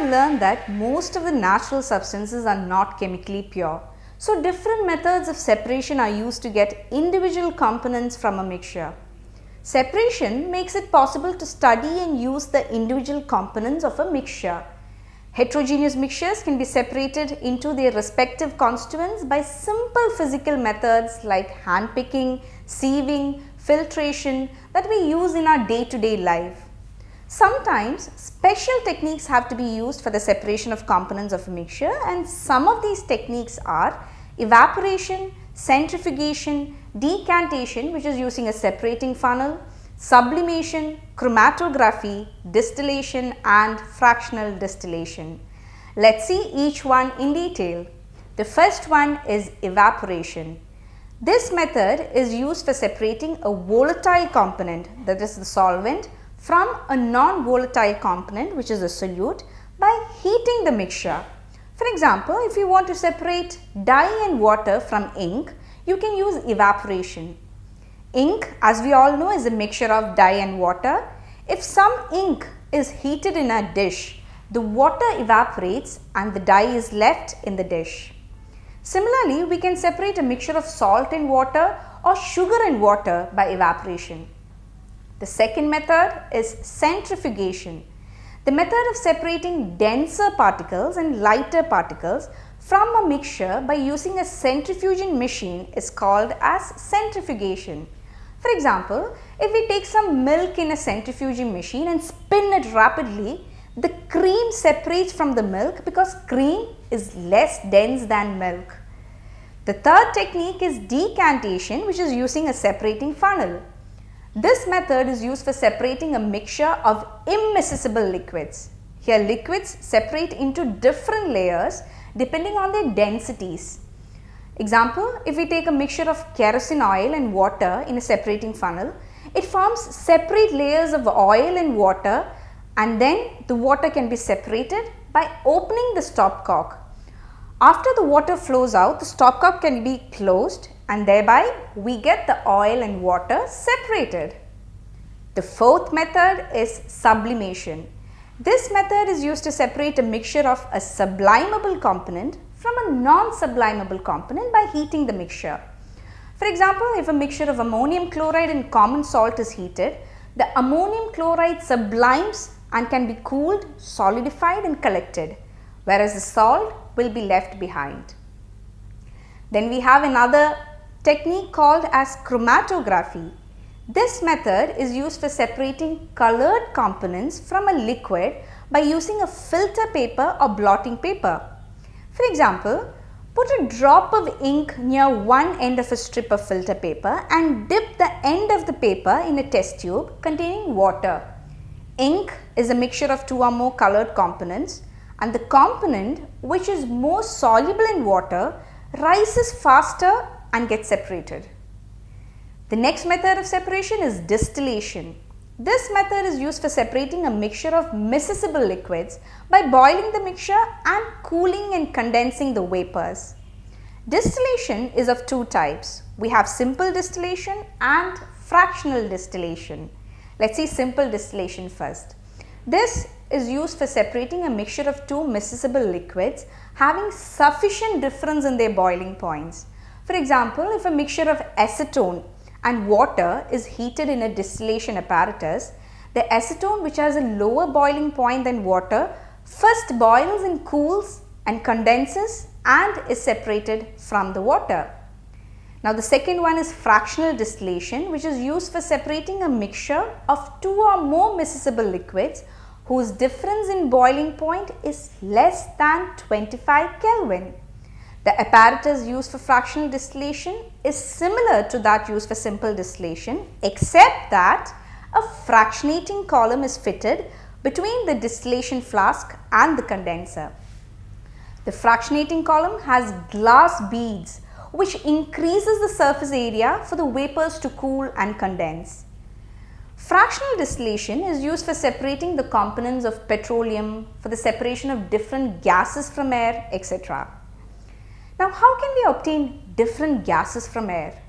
learned that most of the natural substances are not chemically pure. So different methods of separation are used to get individual components from a mixture. Separation makes it possible to study and use the individual components of a mixture. Heterogeneous mixtures can be separated into their respective constituents by simple physical methods like handpicking, sieving, filtration that we use in our day-to-day life. Sometimes special techniques have to be used for the separation of components of a mixture, and some of these techniques are evaporation, centrifugation, decantation, which is using a separating funnel, sublimation, chromatography, distillation and fractional distillation. Let's see each one in detail. The first one is evaporation. This method is used for separating a volatile component, that is the solvent, from a non-volatile component, which is a solute, by heating the mixture. For example, if you want to separate dye and water from ink, you can use evaporation. Ink, as we all know, is a mixture of dye and water. If some ink is heated in a dish, the water evaporates and the dye is left in the dish. Similarly, we can separate a mixture of salt and water or sugar and water by evaporation. The second method is centrifugation. The method of separating denser particles and lighter particles from a mixture by using a centrifugation machine is called as centrifugation. For example, if we take some milk in a centrifugation machine and spin it rapidly, the cream separates from the milk because cream is less dense than milk. The third technique is decantation, which is using a separating funnel. This method is used for separating a mixture of immiscible liquids. Here liquids separate into different layers depending on their densities. Example, if we take a mixture of kerosene oil and water in a separating funnel, it forms separate layers of oil and water, and then the water can be separated by opening the stopcock. After the water flows out, the stopcock can be closed and thereby we get the oil and water separated. The fourth method is sublimation. This method is used to separate a mixture of a sublimable component from a non-sublimable component by heating the mixture. For example, if a mixture of ammonium chloride and common salt is heated, the ammonium chloride sublimes and can be cooled, solidified and collected, whereas the salt will be left behind. Then we have another technique called as chromatography. This method is used for separating colored components from a liquid by using a filter paper or blotting paper. For example, put a drop of ink near one end of a strip of filter paper and dip the end of the paper in a test tube containing water. Ink is a mixture of two or more colored components, and the component which is more soluble in water rises faster and gets separated. The next method of separation is distillation. This method is used for separating a mixture of miscible liquids by boiling the mixture and cooling and condensing the vapors. Distillation is of two types. We have simple distillation and fractional distillation. Let's see simple distillation first. This is used for separating a mixture of two miscible liquids having sufficient difference in their boiling points. For example, if a mixture of acetone and water is heated in a distillation apparatus, the acetone, which has a lower boiling point than water, first boils and cools and condenses and is separated from the water. Now the second one is fractional distillation, which is used for separating a mixture of two or more miscible liquids whose difference in boiling point is less than 25 Kelvin. The apparatus used for fractional distillation is similar to that used for simple distillation, except that a fractionating column is fitted between the distillation flask and the condenser. The fractionating column has glass beads which increases the surface area for the vapors to cool and condense. Fractional distillation is used for separating the components of petroleum, for the separation of different gases from air, etc. Now, how can we obtain different gases from air?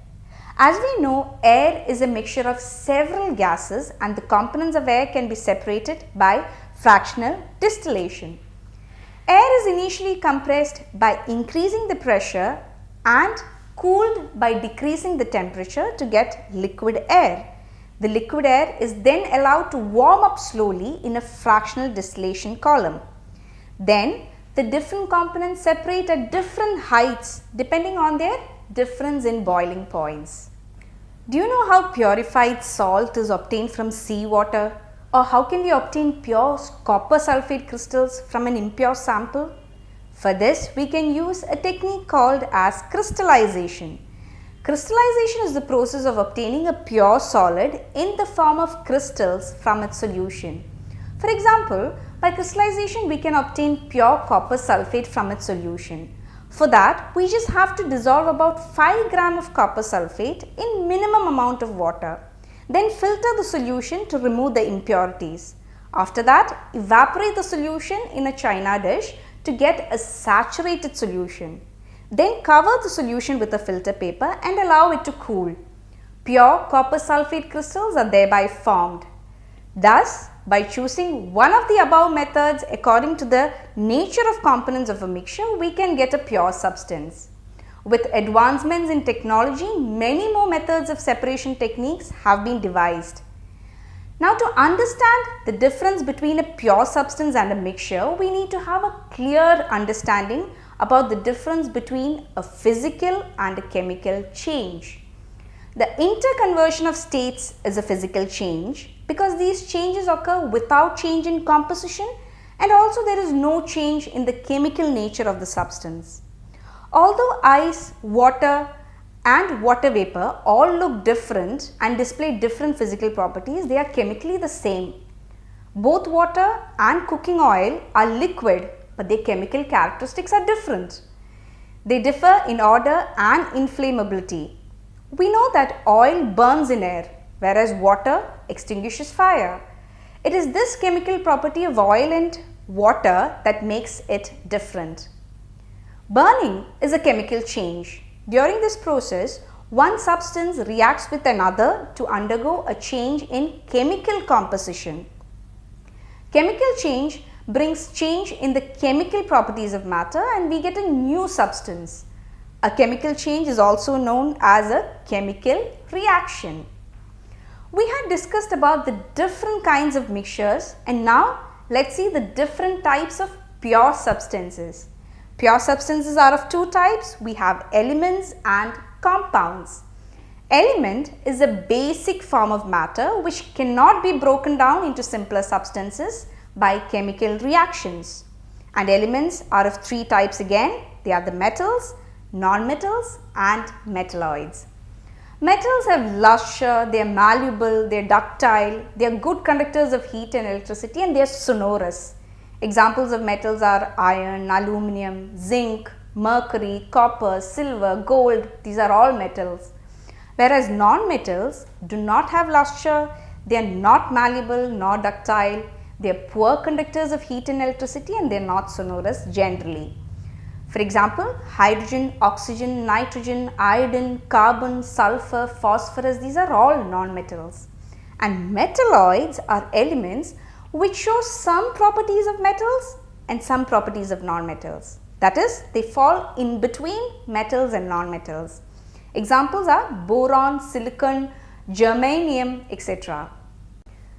As we know, air is a mixture of several gases and the components of air can be separated by fractional distillation. Air is initially compressed by increasing the pressure and cooled by decreasing the temperature to get liquid air. The liquid air is then allowed to warm up slowly in a fractional distillation column. Then the different components separate at different heights depending on their difference in boiling points. Do you know how purified salt is obtained from seawater? Or how can we obtain pure copper sulfate crystals from an impure sample? For this, we can use a technique called as crystallization. Crystallization is the process of obtaining a pure solid in the form of crystals from its solution. For example, by crystallization we can obtain pure copper sulfate from its solution. For that, we just have to dissolve about 5 grams of copper sulfate in minimum amount of water. Then filter the solution to remove the impurities. After that, evaporate the solution in a china dish to get a saturated solution. Then cover the solution with a filter paper and allow it to cool. Pure copper sulfate crystals are thereby formed. Thus, by choosing one of the above methods according to the nature of components of a mixture, we can get a pure substance. With advancements in technology, many more methods of separation techniques have been devised. Now, to understand the difference between a pure substance and a mixture, we need to have a clear understanding about the difference between a physical and a chemical change. The interconversion of states is a physical change because these changes occur without change in composition, and also there is no change in the chemical nature of the substance. Although ice, water and water vapor all look different and display different physical properties, they are chemically the same. Both water and cooking oil are liquid, but their chemical characteristics are different. They differ in odor and inflammability. We know that oil burns in air, whereas water extinguishes fire. It is this chemical property of oil and water that makes it different. Burning is a chemical change. During this process, one substance reacts with another to undergo a change in chemical composition. Chemical change brings change in the chemical properties of matter and we get a new substance. A chemical change is also known as a chemical reaction. We had discussed about the different kinds of mixtures, and now let's see the different types of pure substances. Pure substances are of two types. We have elements and compounds. Element is a basic form of matter which cannot be broken down into simpler substances by chemical reactions. And elements are of three types again. They are the metals, non-metals and metalloids. Metals have luster, they are malleable, they are ductile, they are good conductors of heat and electricity, and they are sonorous. Examples of metals are iron, aluminum, zinc, mercury, copper, silver, gold. These are all metals. Whereas non-metals do not have luster, they are not malleable nor ductile, they are poor conductors of heat and electricity, and they are not sonorous generally. For example, hydrogen, oxygen, nitrogen, iodine, carbon, sulfur, phosphorus, these are all non-metals. And metalloids are elements which show some properties of metals and some properties of non-metals. That is, they fall in between metals and non-metals. Examples are boron, silicon, germanium, etc.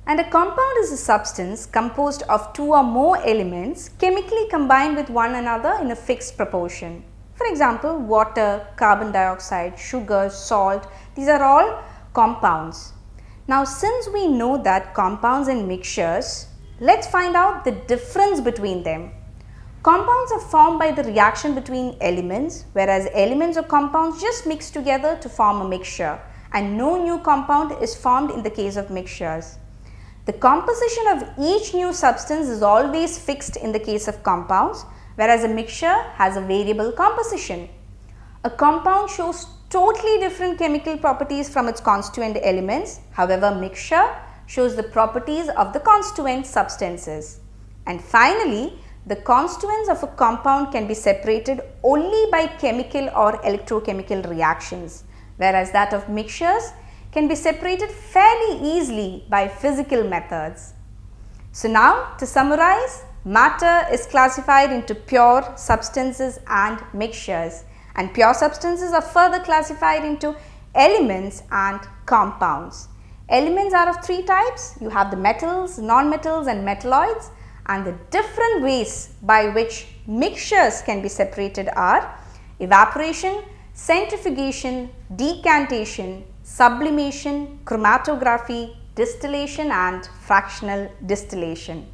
And a compound is a substance composed of two or more elements chemically combined with one another in a fixed proportion. For example, water, carbon dioxide, sugar, salt, these are all compounds. Now, since we know that compounds and mixtures, let's find out the difference between them. Compounds are formed by the reaction between elements, whereas elements or compounds just mix together to form a mixture, and no new compound is formed in the case of mixtures. The composition of each new substance is always fixed in the case of compounds, whereas a mixture has a variable composition. A compound shows totally different chemical properties from its constituent elements. However, mixture shows the properties of the constituent substances. And finally, the constituents of a compound can be separated only by chemical or electrochemical reactions, whereas that of mixtures can be separated fairly easily by physical methods. So now, to summarize, Matter is classified into pure substances and mixtures, and pure substances are further classified into elements and compounds. Elements are of three types. You have the metals, non-metals and metalloids, and the different ways by which mixtures can be separated are evaporation, centrifugation, decantation, sublimation, chromatography, distillation and fractional distillation.